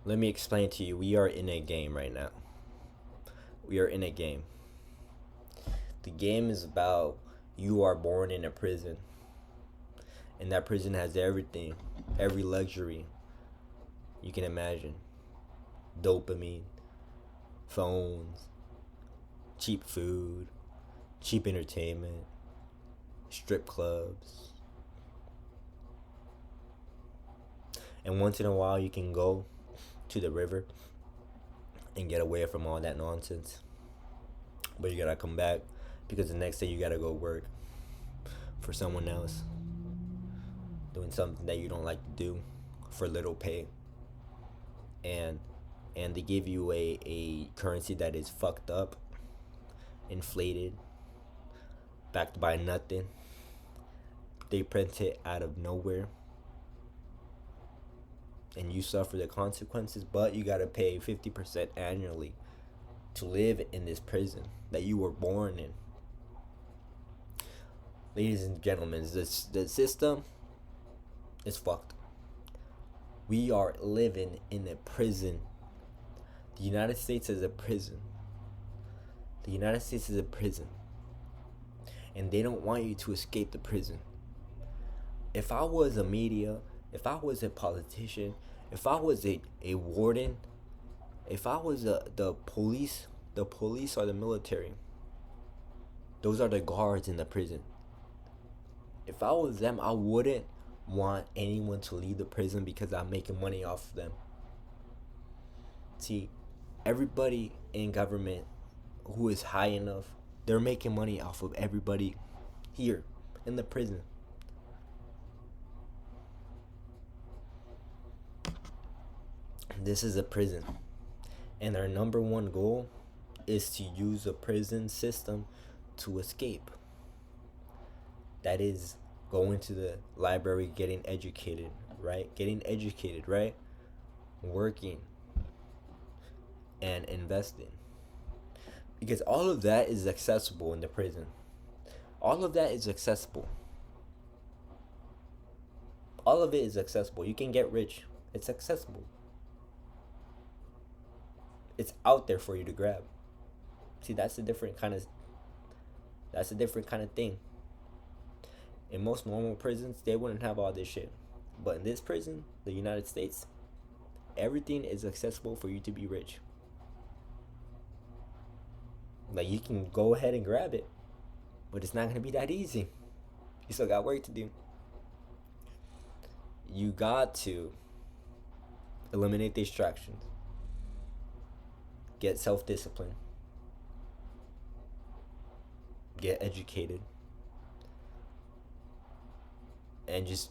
Let me explain to you. We are in a game right now. We are in a game. The game is about you are born in a prison, and that prison has everything, every luxury you can imagine: dopamine, phones, cheap food, cheap entertainment, strip clubs. And once in a while, you can go to the river and get away from all that nonsense. But you gotta come back because the next day you gotta go work for someone else, doing something that you don't like to do for little pay. And they give you a currency that is fucked up, inflated, backed by nothing. They print it out of nowhere, and you suffer the consequences, but you gotta pay 50% annually to live in this prison that you were born in. Ladies and gentlemen, the system is fucked. We are living in a prison. The United States is a prison. The United States is a prison. And they don't want you to escape the prison. If I was a media, if I was a politician, if I was a warden, if I was the police or the military, those are the guards in the prison. If I was them, I wouldn't want anyone to leave the prison because I'm making money off of them. See, everybody in government who is high enough, they're making money off of everybody here in the prison. This is a prison. And their number one goal is to use the prison system to escape. That is going to the library, getting educated, right? Working and investing. Because all of that is accessible in the prison. All of that is accessible. All of it is accessible. You can get rich. It's accessible. It's out there for you to grab. See, that's a different kind of thing. In most normal prisons, they wouldn't have all this shit. But in this prison, the United States, everything is accessible for you to be rich. Like, you can go ahead and grab it, but it's not going to be that easy. You still got work to do. You got to eliminate distractions, get self-discipline, get educated, and just,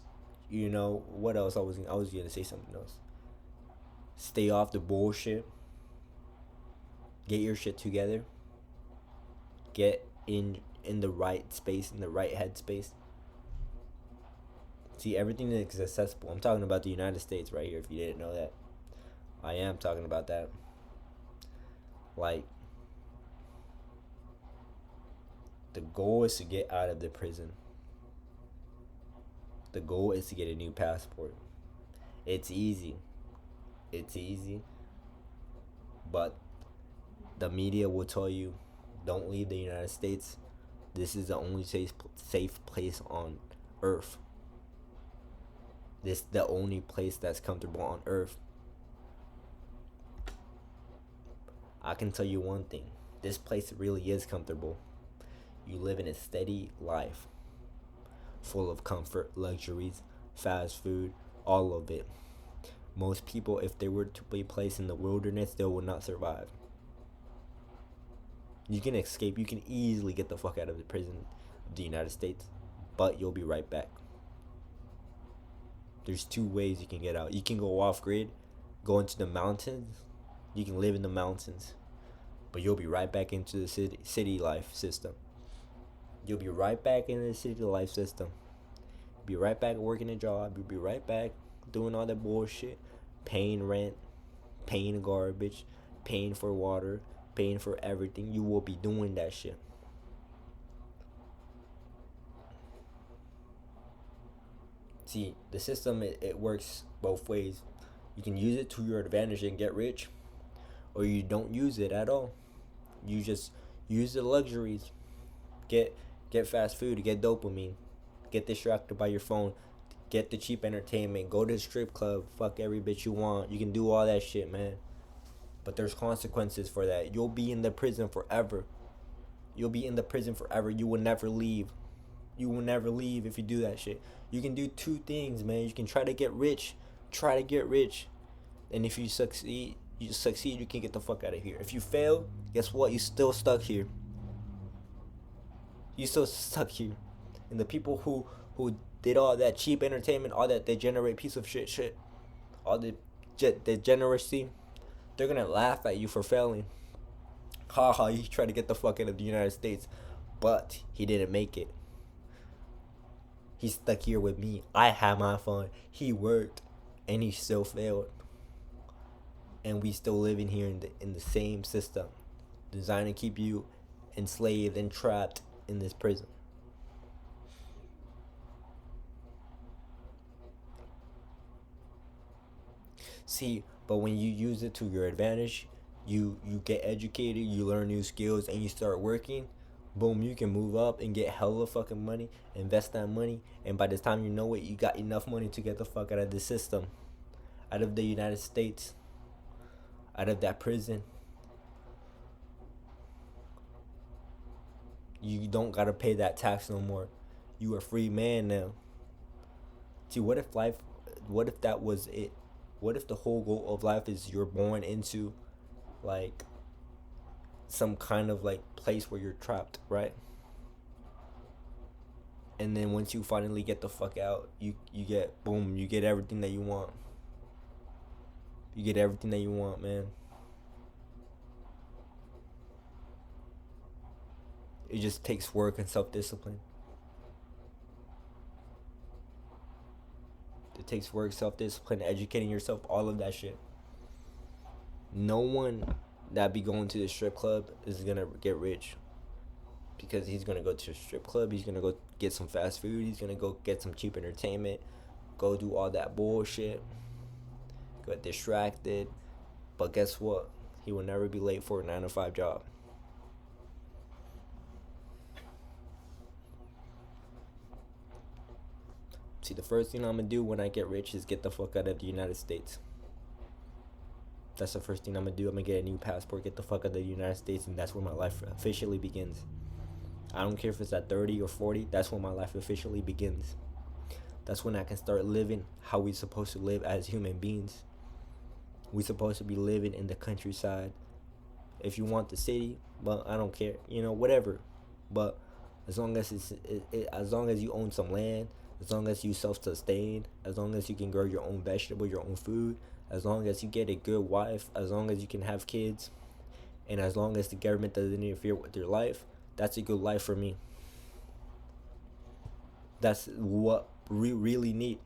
what else? I was gonna say something else. Stay off the bullshit. Get your shit together. Get in the right space, in the right headspace. See, everything is accessible. I'm talking about the United States right here, if you didn't know that. I am talking about that. Like, the goal is to get out of the prison. The goal is to get a new passport. It's easy. But the media will tell you, don't leave the United States. This is the only safe place on earth. This is the only place that's comfortable on earth. I can tell you one thing. This place really is comfortable. You live in a steady life, full of comfort, luxuries, fast food, all of it. Most people, if they were to be placed in the wilderness, they would not survive. You can escape. You can easily get the fuck out of the prison of the United States, but you'll be right back. There's two ways you can get out. You can go off grid, go into the mountains. You can live in the mountains, but you'll be right back into the city life system. You'll be right back in the city life system. Be right back working a job. You'll be right back doing all that bullshit, paying rent, paying garbage, paying for water, paying for everything. You will be doing that shit. See, the system, it works both ways. You can use it to your advantage and get rich, or you don't use it at all. You just use the luxuries. Get get fast food, get dopamine, get distracted by your phone, get the cheap entertainment, go to the strip club, fuck every bitch you want. You can do all that shit, man. But there's consequences for that. You'll be in the prison forever. You'll be in the prison forever. You will never leave. You will never leave if you do that shit. You can do two things, man. You can try to get rich. Try to get rich. And if you succeed, you can get the fuck out of here. If you fail, guess what? You still stuck here. You still stuck here. And the people who did all that cheap entertainment, all that degenerate piece of shit, all the degeneracy, they're gonna laugh at you for failing. Haha, he tried to get the fuck out of the United States, but he didn't make it. He's stuck here with me. I had my fun. He worked, and he still failed. And we still living here in the same system, designed to keep you enslaved and trapped in this prison. See, but when you use it to your advantage, you get educated, you learn new skills, and you start working. Boom, you can move up and get hella fucking money, invest that money, and by the time you know it, you got enough money to get the fuck out of the system, out of the United States, out of that prison. You don't gotta pay that tax no more. You a free man now. See, what if that was it? What if the whole goal of life is you're born into like some kind of like place where you're trapped, right? And then once you finally get the fuck out, you get boom, you get everything that you want. You get everything that you want, man. It just takes work and self-discipline. It takes work, self-discipline, educating yourself, all of that shit. No one that be going to the strip club is gonna get rich, because he's gonna go to a strip club, he's gonna go get some fast food, he's gonna go get some cheap entertainment, go do all that bullshit, get distracted. But guess what? He will never be late for a 9 to 5 job. See, the first thing I'm gonna do when I get rich is get the fuck out of the United States. That's the first thing I'm gonna do. I'm gonna get a new passport, get the fuck out of the United States, and that's where my life officially begins. I don't care if it's at 30 or 40, that's when my life officially begins. That's when I can start living how we supposed to live as human beings. We supposed to be living in the countryside. If you want the city, well, I don't care, whatever. But as long as as long as you own some land, as long as you self-sustain, as long as you can grow your own vegetable, your own food, as long as you get a good wife, as long as you can have kids, and as long as the government doesn't interfere with your life, that's a good life for me. That's what we really need.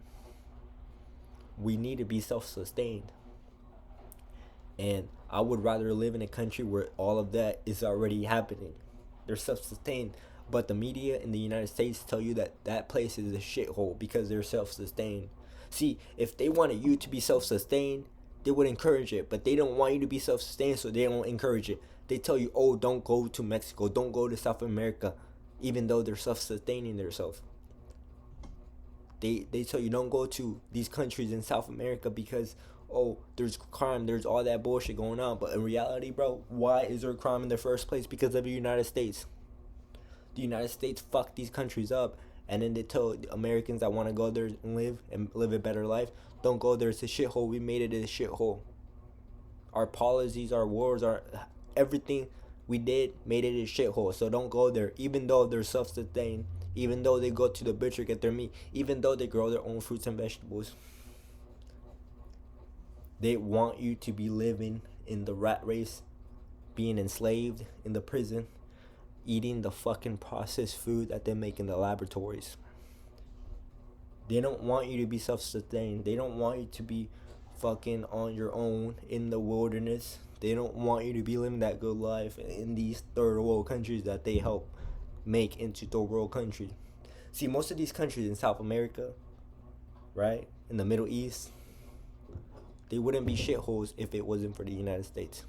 We need to be self-sustained. And I would rather live in a country where all of that is already happening. They're self-sustained. But the media in the United States tell you that that place is a shithole because they're self-sustained. See, if they wanted you to be self-sustained, they would encourage it. But they don't want you to be self-sustained, so they don't encourage it. They tell you, oh, don't go to Mexico, don't go to South America, even though they're self-sustaining themselves. They tell you don't go to these countries in South America because, oh, there's crime, there's all that bullshit going on. But in reality, bro, why is there crime in the first place? Because of the United States. The United States fucked these countries up, and then they tell Americans that want to go there and live a better life, don't go there, it's a shithole. We made it a shithole. Our policies, our wars, our everything we did made it a shithole. So don't go there, even though they're self-sustained, even though they go to the butcher, get their meat, even though they grow their own fruits and vegetables. They want you to be living in the rat race, being enslaved in the prison, eating the fucking processed food that they make in the laboratories. They don't want you to be self-sustained. They don't want you to be fucking on your own in the wilderness. They don't want you to be living that good life in these third world countries that they help make into third world countries. See, most of these countries in South America, right, in the Middle East, They wouldn't be shitholes if it wasn't for the United States.